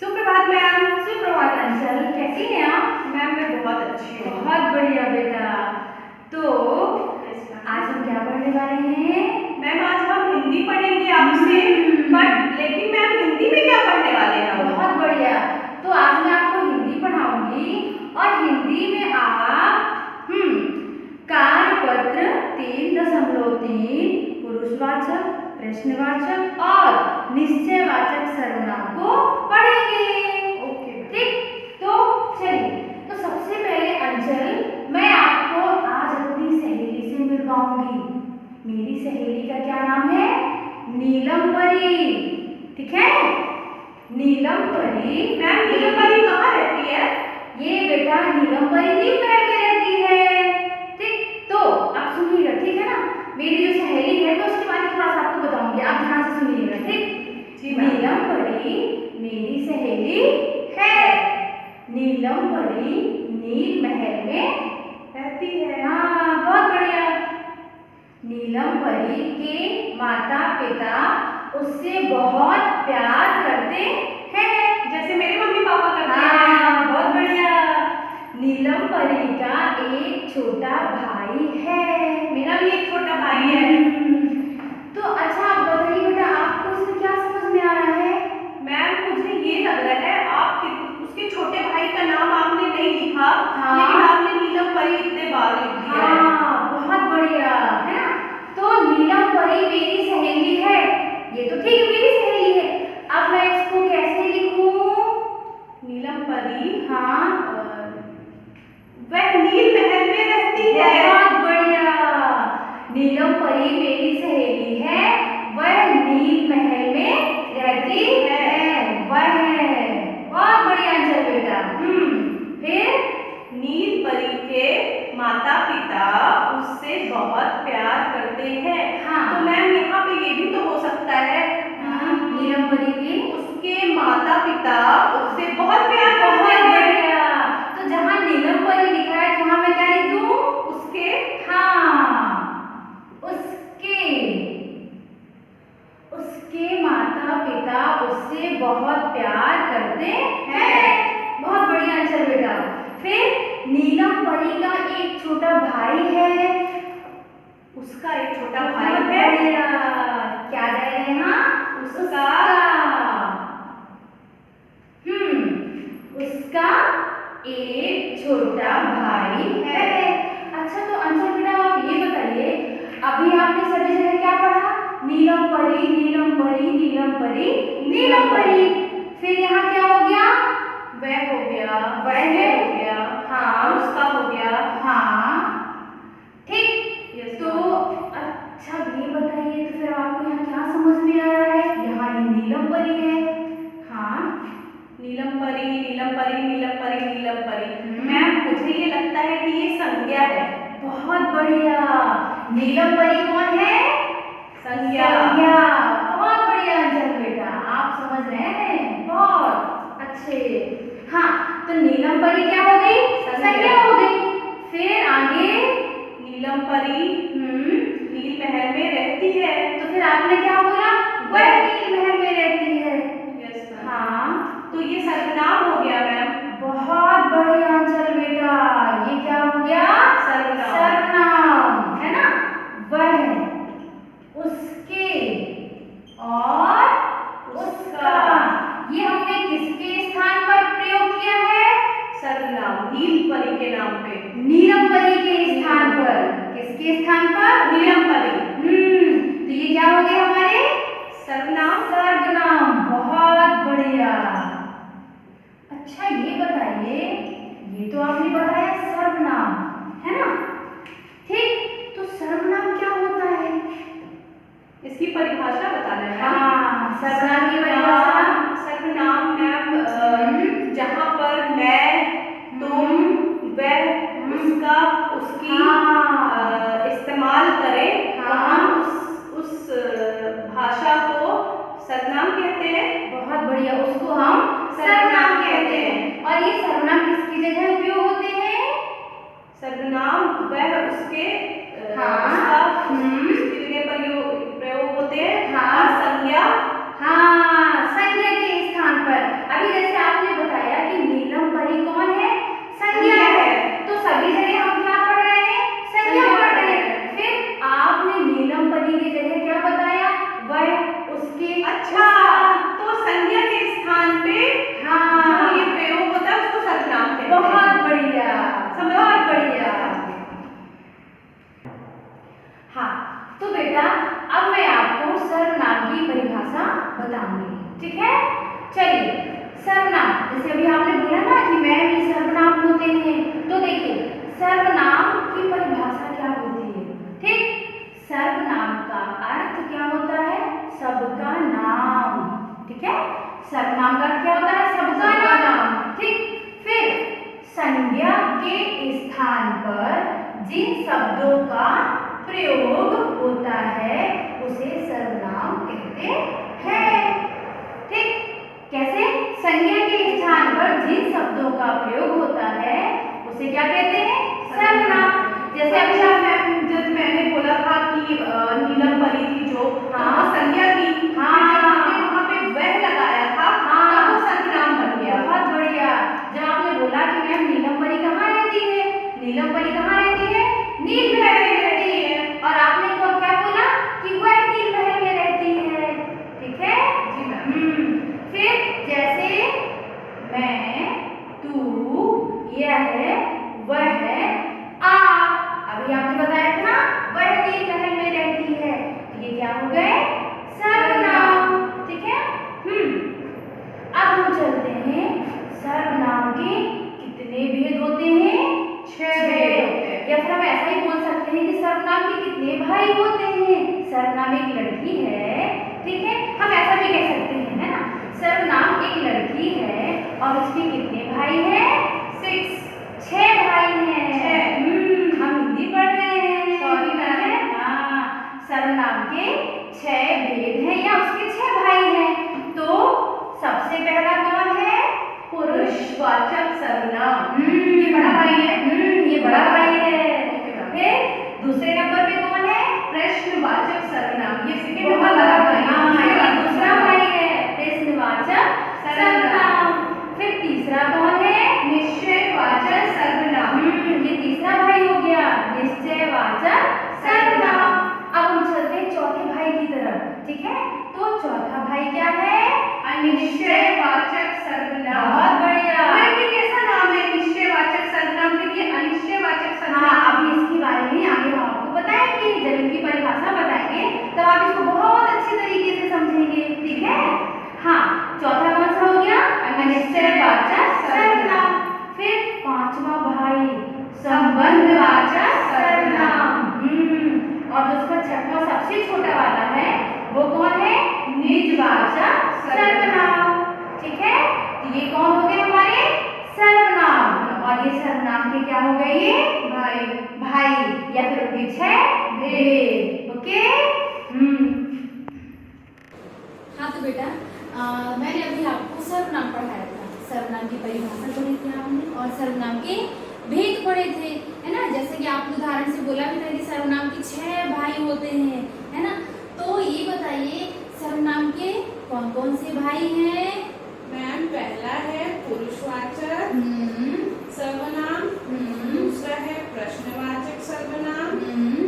सुप्रभात मैम। सुप्रभात अंशल, कैसी हैं आप? मैम मैं बहुत अच्छी हूँ। बहुत बढ़िया बेटा। तो आज हम क्या पढ़ने वाले हैं? मैम आज हम हिंदी पढ़ेंगे आपसे। बट लेकिन मैम हिंदी में क्या पढ़ने वाले हैं हम? बहुत बढ़िया। तो आज मैं आपको हिंदी पढ़ाऊंगी और हिंदी में आप कार्यपत्र 3.3 पुरुषवाचक, प्रश्नवाचक और निश्चयवाचक सर्वनाम को पढ़ेंगे। ओके ठीक, तो चलिए। तो सबसे पहले अंचल, मैं आपको आज अपनी सहेली से मिलवाऊंगी। मेरी सहेली का क्या नाम है? नीलम परी। ठीक है, नीलम परी। मैम नीलम परी कहाँ रहती है? ये बेटा नीलम परी नील महल में रहती है। ठीक, तो आप सुनिएगा, ठीक है ना। मेरी जो सहेली है मैं उसके बारे में थोड़ा सा आपको बताऊंगी, आप ध्यान से सुनिएगा। ठीक, नीलम परी मेरी सहेली है। नीलम परी नील महल में रहती है। हाँ, बहुत बढ़िया। नीलम परी के माता पिता उससे बहुत प्यार करते हैं, जैसे मेरे मम्मी पापा करते हैं। हाँ, बहुत बढ़िया। नीलम परी का एक छोटा भाई है। मेरा भी एक छोटा भाई है। तो अच्छा आप बताइए बेटा, आपको इसमें क्या समझ में आ रहा है? मैम मुझे ये लग रहा है उसके छोटे भाई का नाम आपने नहीं लिखा। हाँ। लेकिन आपने नीलम परी इतने बार लिख दिया है। हाँ, बहुत बढ़िया है ना। तो नीलम परी मेरी सहेली है, ये तो ठीक है, मेरी सहेली है। अब मैं इसको कैसे लिखूं? नीलम परी, हाँ, वह नील महल में रहती है। बहुत बढ़िया। नीलम परी मेरी सहेली है, वह नील महल में रहती है। वह बहुत बढ़िया आंसर बेटा। फिर नील परी के माता पिता उससे बहुत प्यार करते हैं। हाँ। तो मैम यहाँ पे ये भी तो हो सकता है नीलम परी की उसके माता पिता उससे बहुत प्यार करते बहुत हैं। बढ़िया। तो जहाँ नीलम परी लिखा है वहाँ मैं क्या लिख दूँ? उसके, हाँ, उसके माता पिता उससे बहुत प्यार करते हैं। बहुत बढ़िया आंसर बेटा। फिर नीलम परी का एक छोटा भाई है। उसका एक छोटा भाई है। क्या कह रहे हैं? हाँ, उसका एक छोटा भाई है। अच्छा, तो अंशल बेटा आप ये बताइए, अभी आपने सभी जगह क्या पढ़ा? नीलम परी, नीलम परी, नीलम परी, नीलम परी। फिर यहाँ क्या हो गया? वह हो गया, वह हो गया, हाँ, उसका हो गया। हाँ, ठीक। यस। तो अच्छा ये बताइए, तो फिर आपको यहाँ क्या समझ में आ रहा है? यहाँ ये नीलम परी है। हाँ, नीलम परी, नीलम परी, नीलम परी, नीलम परी। मैम मुझे ये लगता है कि ये संज्ञा है। बहुत बढ़िया। नीलम परी कौन है? संज्ञा। बहुत बढ़िया आंसर बेटा, आप समझ रहे हैं, बहुत अच्छे। हाँ, तो नीलम परी क्या हो गई? संज्ञा हो गई। फिर आगे नीलम परी नील महल में रहती है। तो फिर आपने क्या बोला? वह नील महल में रहती है। यस। हाँ, तो ये सर्वनाम हो गया मैम। बहुत बढ़िया आंसर बेटा। ये क्या हो गया? सर्वनाम है ना। वह, उसके और उसका, ये हमने किसके स्थान पर प्रयोग किया है? सर्वनाम नील परी के नाम पे। नीलम परी के स्थान पर। किसके स्थान पर? नीलम परी। तो ये क्या हो गए हमारे? सर्वनाम। बहुत बढ़िया। अच्छा ये बताइए, ये तो आपने बताया सर्वनाम है ना। ठीक, तो सर्वनाम क्या होता है? इसकी परिभाषा बताना है। हाँ, सर्वनाम की परिभाषा। सर्वनाम मैम जहाँ पर मैं, तुम, वह, उसका, उसकी इस्तेमाल करें, तो हम उस भाषा को सर्वनाम कहते हैं। बहुत बढ़िया, उसको हम सर्वनाम कहते हैं। और ये सर्वनाम किसकी जगह उपयोग होते हैं? सर्वनाम वह, उसके, हाँ, उसकी जगह प्रयोग होते हैं। हाँ, और संज्ञा, हाँ, संज्ञा के स्थान पर। अभी जैसे बताऊंगी, ठीक है। चलिए, सर्वनाम, जैसे अभी आपने बोला ना कि मैम ये सर्वनाम होते हैं, तो देखिए सर्वनाम की परिभाषा क्या होती है, ठीक। सर्वनाम का अर्थ क्या होता है? सबका नाम, ठीक है। सर्वनाम का अर्थ क्या होता है? सबका नाम, ठीक। फिर संज्ञा के स्थान पर जिन शब्दों का प्रयोग होता है उसे सर्वनाम कहते हैं, ठीक। कैसे? संज्ञा के स्थान पर जिन शब्दों का प्रयोग होता है उसे क्या कहते हैं? सर्वनाम। जैसे अभी जब मैंने बोला था कि नीलम परी थी जो, हाँ, संज्ञा थी, वहाँ पे वह लगाया था, तब वो सर्वनाम बन गया। बहुत बढ़िया। जब आपने बोला कि मैम नीलम परी कहाँ रहती है, नीलम परी कहाँ रहती है? नील महल में रहती है। और आपने क्या बोला कि वह नील महल में रहती है, ठीक है जी मैम। फिर जैसे मैं, तू, यह, वह, आप, अभी आपने बताया था ना वह नील महल में रहती है, तो ये क्या हो गए? सर्वनाम, ठीक है। अब हम चलते हैं, सर्वनाम के कितने भेद होते हैं? 6 भेद होते हैं। या फिर हम ऐसा ही बोल सकते हैं कि सर्वनाम के कितने भाई होते हैं? सर्वनाम एक लड़की है, ठीक है, हम ऐसा भी कह सकते हैं, है ना। सर्वनाम एक लड़की है और उसके कितने भाई हैं? 6 भाई हैं। हम हिंदी पढ़ रहे हैं, सॉरी मैम। हाँ, सर्वनाम के 6 भेद हैं या उसके 6 भाई हैं। तो सबसे पहला कौन है? पुरुषवाचक सर्वनाम। ये बड़ा भाई है। ये बड़ा भाई है। फिर दूसरे नंबर पे कौन है? प्रश्नवाचक सर्वनाम। ये सेकंड बहुत नंबर वाला भाई है। हाँ, ये दूसरा भाई है, प्रश्नवाचक सर्वनाम। फिर तीसरा कौन है? निश्चयवाचक सर्वनाम। ये तीसरा भाई हो गया, निश्चयवाचक सर्वनाम। अब हम चलते हैं चौथे भाई की तरफ, ठीक है। तो चौथा भाई क्या है? अनिश्चयवाचक सर्वनाम। बहुत बढ़िया। ये कैसा नाम है? निश्चयवाचक सर्वनाम के लिए अनिश्चयवाचक सर्वनाम। हाँ, अभी इसके बारे में आगे हम आपको बताएंगे, जब इनकी परिभाषा बताएंगे तब आप इसको बहुत अच्छी तरीके से समझेंगे, ठीक है। हाँ, चौथा कौन सा हो गया? अनिश्चयवाचक सर्वनाम। फिर पांचवा भाई संबंधवाचक सर्वनाम। और जो उसका छठवां सबसे छोटा वाला है वो कौन है? निजवाचक सर्वनाम, ठीक है। तो ये कौन हो गए हमारे? सर्वनाम। और ये सर्वनाम के क्या हो गए? ये भाई या फिर उनके 6 भेद, ओके। हाँ तो बेटा, मैंने अभी आपको सर्वनाम पढ़ाया था, सर्वनाम की परिभाषा पढ़ी थी आपने और सर्वनाम के भेद पढ़े थे, है ना। जैसे कि आपने उदाहरण से बोला भी था कि सर्वनाम के 6 भाई होते हैं, है ना। तो ये बताइए सर्वनाम के कौन कौन से भाई हैं? मैम, पहला है पुरुषवाचक सर्वनाम, दूसरा है प्रश्नवाचक सर्वनाम,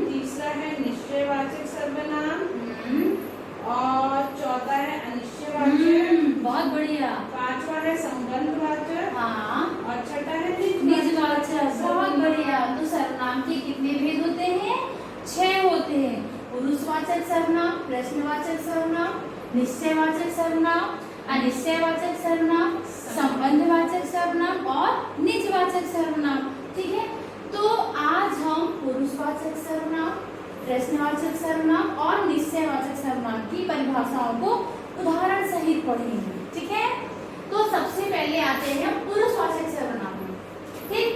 तीसरा है निश्चयवाचक सर्वनाम और चौथा है अनिश्चयवाचक। बहुत बढ़िया। पांचवा है संबंधवाचक। हाँ, और छठा है निजवाचक। बहुत बढ़िया। तो सर्वनाम के कितने भेद होते हैं? 6 होते हैं। पुरुषवाचक सर्वनाम, प्रश्नवाचक सर्वनाम, निश्चयवाचक सर्वनाम, अनिश्चयवाचक सर्वनाम, संबंधवाचक सर्वनाम और निजवाचक सर्वनाम, ठीक है। तो आज हम पुरुषवाचक सर्वनाम, प्रश्नवाचक सर्वनाम और निश्चयवाचक सर्वनाम की परिभाषाओं को उदाहरण सहित पढ़ेंगे, ठीक है। तो सबसे पहले आते हैं पुरुषवाचक सर्वनाम में, ठीक।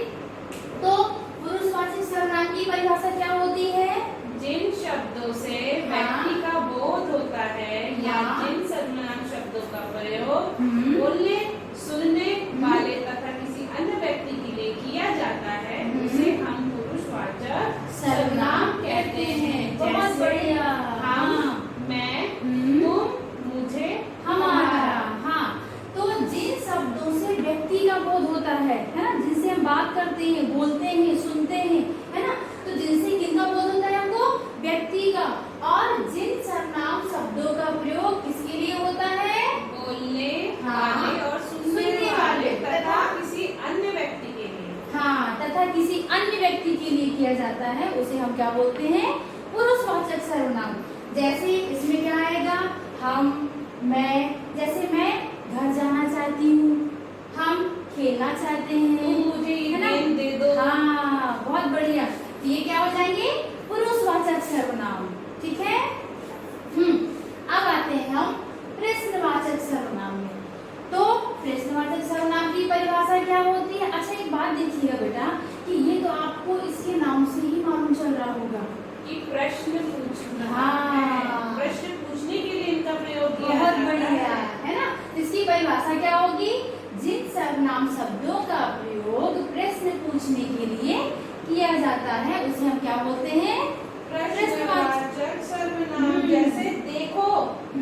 तो पुरुषवाचक सर्वनाम की परिभाषा क्या होती है? जिन शब्दों से व्यक्ति का बोध होता है या जिन सर्वनाम शब्दों का प्रयोग बोलने, सुनने वाले तथा किसी अन्य व्यक्ति के लिए किया जाता है उसे हम पुरुषवाचक सर्वनाम कहते हैं। बहुत बढ़िया। हम, मैं, तुम, मुझे, हमारा। हाँ, तो जिन शब्दों से व्यक्ति का बोध होता है ना, जिनसे हम बात करते हैं, बोलते हैं, सुनते हैं, है ना। तो जिनसे किसका बोध होता है हमको? व्यक्ति का। और जिन सर्वनाम शब्दों का प्रयोग किसके लिए होता है? बोलने वाले और सुनने वाले तथा किसी अन्य व्यक्ति के लिए। हाँ, तथा किसी अन्य व्यक्ति के लिए किया जाता है उसे हम क्या बोलते हैं? पुरुषवाचक सर्वनाम। जैसे इसमें क्या आएगा? हम, जैसे मैं घर जाना चाहती हूँ, हम खेलना चाहते हैं, मुझे ये है ना? गेम दे दो। हाँ, बहुत बढ़िया। तो ये क्या हो जाएंगे? पुरुषवाचक सर्वनाम। ठीक है। अब आते हैं हम प्रश्नवाचक सर्वनाम में। तो प्रश्नवाचक सर्वनाम की परिभाषा क्या होती है? अच्छा, एक बात देखिएगा बेटा कि ये तो आपको इसके नाम से ही मालूम चल रहा होगा कि प्रश्न पूछना हाँ। है। प्रश्न पूछने के लिए इनका प्रयोग किया बहुत जाता बढ़िया, है ना? इसकी परिभाषा क्या होगी? जिन सर्वनाम शब्दों का प्रयोग प्रश्न पूछने के लिए किया जाता है उसे हम क्या बोलते हैं? प्रश्नवाचक सर्वनाम। जैसे देखो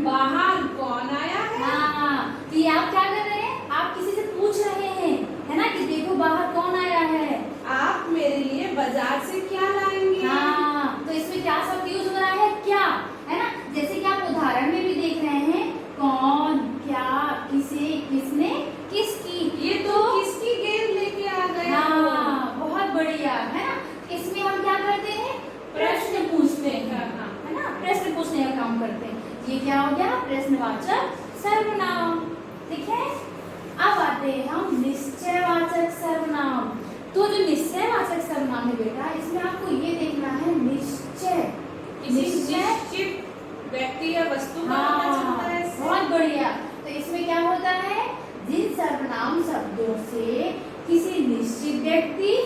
बाहर कौन आया है। हाँ, तो ये आप क्या कर रहे हैं? आप किसी से पूछ रहे हैं, है ना, कि देखो बाहर कौन आया है। आप मेरे लिए बाजार से क्या लाएंगे। हाँ, तो इसमें क्या शब्द यूज हो रहा है? क्या, है ना? जैसे कि आप उदाहरण में भी देख रहे हैं, कौन, क्या, किसे, किसने, किसकी। ये तो किसकी गेंद लेके आ गया। हाँ, बहुत बढ़िया, है ना? इसमें हम क्या करते हैं? प्रश्न पूछते हैं, है ना? प्रश्न पूछने का काम करते हैं। ये क्या हो गया? प्रश्नवाचक सर्वनाम। ठीक है। अब आते हैं हम निश्चयवाचक सर्वनाम। तो जो निश्चयवाचक सर्वनाम है बेटा, इसमें आपको ये देखना है निश्चय। किसी निश्चित व्यक्ति या वस्तु का पता चलता है इससे। बहुत बढ़िया। तो इसमें क्या होता है? जिन सर्वनाम शब्दों से किसी निश्चित व्यक्ति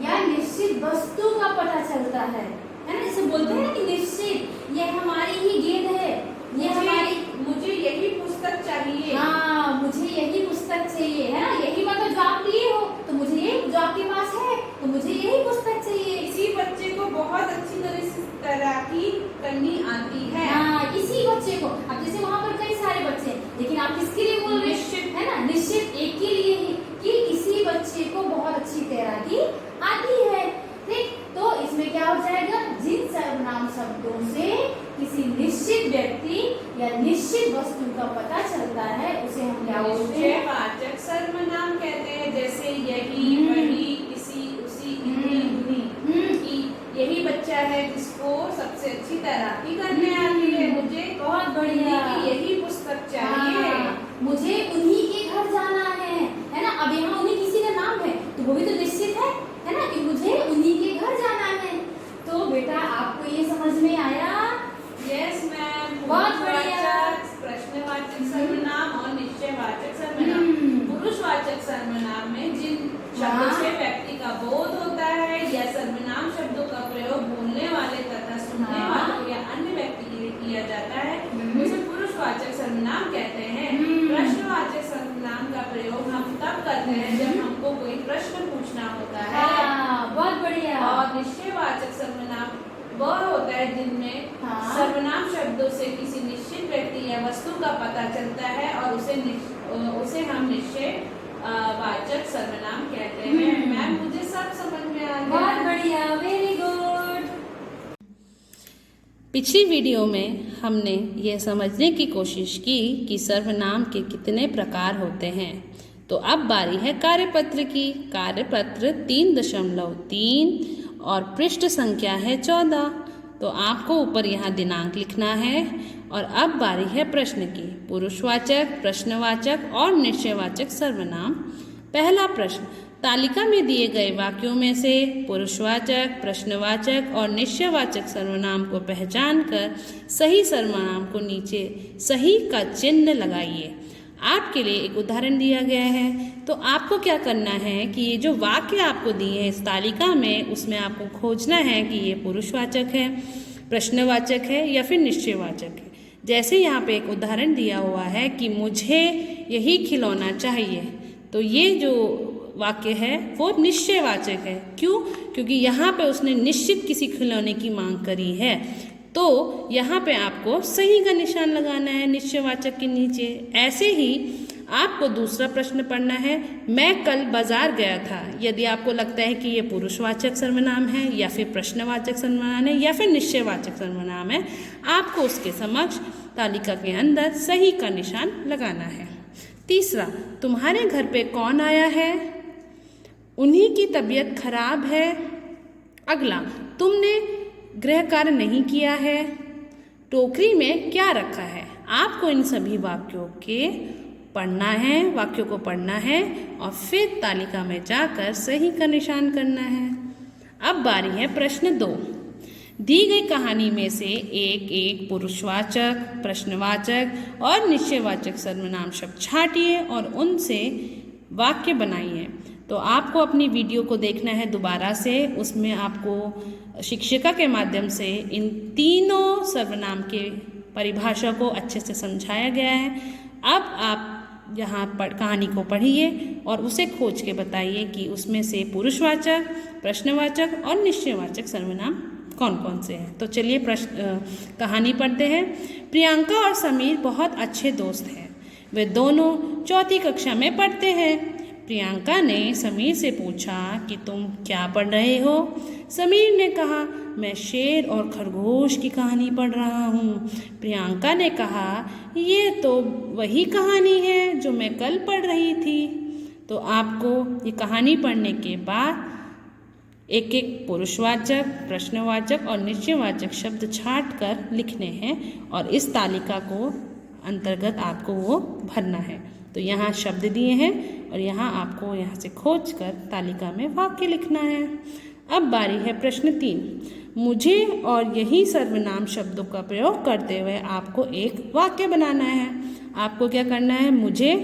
या निश्चित वस्तु का पता चलता है ना? इसे बोलते हैं ना कि निश्चित, ये हमारी ही गेंद है, ये हमारी, मुझे यही पुस्तक चाहिए। हाँ, मुझे यही पुस्तक चाहिए, है ना? यही मतलब जो आप लिए हो, तो मुझे ये जो आपके पास है, तो मुझे यही पुस्तक चाहिए। इसी बच्चे को बहुत अच्छी तरह से तैराकी करनी आती है। हाँ, इसी बच्चे को। अब जैसे वहाँ पर कई सारे बच्चे हैं, लेकिन आप किसके लिए बोल रहे हैं? निश्चित, है ना? निश्चित एक के लिए ही कि इसी बच्चे को बहुत अच्छी तैराकी आती है। ठीक। तो इसमें क्या हो जाएगा? जिन सर्वनाम शब्दों से किसी निश्चित व्यक्ति या निश्चित वस्तु का पता चलता है उसे हम क्या बोलते हैं? निश्चयवाचक सर्वनाम कहते हैं। जैसे यही, वही, इसी, उसी, इतनी, उन्हीं। यही बच्चा है जिसको सबसे अच्छी तैराकी करने आती है। मुझे बहुत बढ़िया। कि यही पुस्तक चाहिए। हाँ, मुझे उन्हीं के घर जाना है ना? अब यहाँ उन्हीं किसी का नाम है तो वो भी तो निश्चित है ना, कि मुझे उन्हीं के घर जाना है। तो बेटा आपको ये समझ में आया? Yes ma'am. बहुत बढ़िया। प्रश्नवाचक सर्वनाम और निश्चयवाचक सर्वनाम। पुरुषवाचक सर्वनाम में जिन शब्दों से व्यक्ति का बोध होता है या सर्वनाम शब्दों का प्रयोग बोलने वाले तथा सुनने वालों या अन्य व्यक्ति के लिए किया जाता है उसे पुरुषवाचक सर्वनाम कहते हैं। प्रश्नवाचक सर्वनाम का प्रयोग हम तब करते हैं जब हमको कोई प्रश्न पूछना होता है। हाँ, बहुत बढ़िया। और निश्चयवाचक सर्वनाम वह होता है जिनमें सर्वनाम शब्दों से किसी निश्चित व्यक्ति या वस्तु का पता चलता है और उसे हम निश्चय वाचक सर्वनाम कहते हैं। मैम मुझे सब समझ में आ गया। बहुत बढ़िया, वेरी गुड। पिछली वीडियो में हमने यह समझने की कोशिश की कि सर्वनाम के कितने प्रकार होते हैं। तो अब बारी है कार्यपत्र की। कार्यपत्र 3.3 और पृष्ठ संख्या है 14। तो आपको ऊपर यहाँ दिनांक लिखना है। और अब बारी है प्रश्न की। पुरुषवाचक, प्रश्नवाचक और निश्चयवाचक सर्वनाम। पहला प्रश्न, तालिका में दिए गए वाक्यों में से पुरुषवाचक, प्रश्नवाचक और निश्चयवाचक सर्वनाम को पहचान कर सही सर्वनाम को नीचे सही का चिन्ह लगाइए। आपके लिए एक उदाहरण दिया गया है। तो आपको क्या करना है कि ये जो वाक्य आपको दिए हैं इस तालिका में, उसमें आपको खोजना है कि ये पुरुषवाचक है, प्रश्नवाचक है या फिर निश्चयवाचक है। जैसे यहाँ पे एक उदाहरण दिया हुआ है कि मुझे यही खिलौना चाहिए, तो ये जो वाक्य है वो निश्चयवाचक है। क्यों? क्योंकि यहाँ पे उसने निश्चित किसी खिलौने की मांग करी है। तो यहाँ पे आपको सही का निशान लगाना है निश्चयवाचक के नीचे। ऐसे ही आपको दूसरा प्रश्न पढ़ना है, मैं कल बाजार गया था। यदि आपको लगता है कि ये पुरुषवाचक सर्वनाम है या फिर प्रश्नवाचक सर्वनाम है या फिर निश्चयवाचक सर्वनाम है, आपको उसके समक्ष तालिका के अंदर सही का निशान लगाना है। तीसरा, तुम्हारे घर पे कौन आया है? उन्हीं की तबीयत खराब है। अगला, तुमने गृह कार्य नहीं किया है। टोकरी में क्या रखा है? आपको इन सभी वाक्यों को पढ़ना है और फिर तालिका में जाकर सही का निशान करना है। अब बारी है प्रश्न 2। दी गई कहानी में से एक पुरुषवाचक, प्रश्नवाचक और निश्चयवाचक सर्वनाम शब्द छांटिए और उनसे वाक्य बनाइए। तो आपको अपनी वीडियो को देखना है दोबारा से, उसमें आपको शिक्षिका के माध्यम से इन तीनों सर्वनाम के परिभाषा को अच्छे से समझाया गया है। अब आप यहाँ कहानी को पढ़िए और उसे खोज के बताइए कि उसमें से पुरुषवाचक, प्रश्नवाचक और निश्चयवाचक सर्वनाम कौन कौन से हैं। तो चलिए कहानी पढ़ते हैं। प्रियंका और समीर बहुत अच्छे दोस्त हैं। वे दोनों 4वीं कक्षा में पढ़ते हैं। प्रियंका ने समीर से पूछा कि तुम क्या पढ़ रहे हो? समीर ने कहा, मैं शेर और खरगोश की कहानी पढ़ रहा हूँ। प्रियंका ने कहा, ये तो वही कहानी है जो मैं कल पढ़ रही थी। तो आपको ये कहानी पढ़ने के बाद एक पुरुषवाचक, प्रश्नवाचक और निश्चयवाचक शब्द छांट कर लिखने हैं और इस तालिका को अंतर्गत आपको वो भरना है। तो यहाँ शब्द दिए हैं और यहाँ आपको यहाँ से खोज कर तालिका में वाक्य लिखना है। अब बारी है प्रश्न 3। मुझे और यही सर्वनाम शब्दों का प्रयोग करते हुए आपको एक वाक्य बनाना है। आपको क्या करना है? मुझे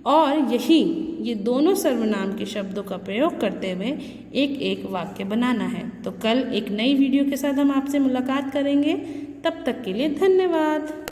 और यही, ये दोनों सर्वनाम के शब्दों का प्रयोग करते हुए एक वाक्य बनाना है। तो कल एक नई वीडियो के साथ हम आपसे मुलाकात करेंगे। तब तक के लिए धन्यवाद।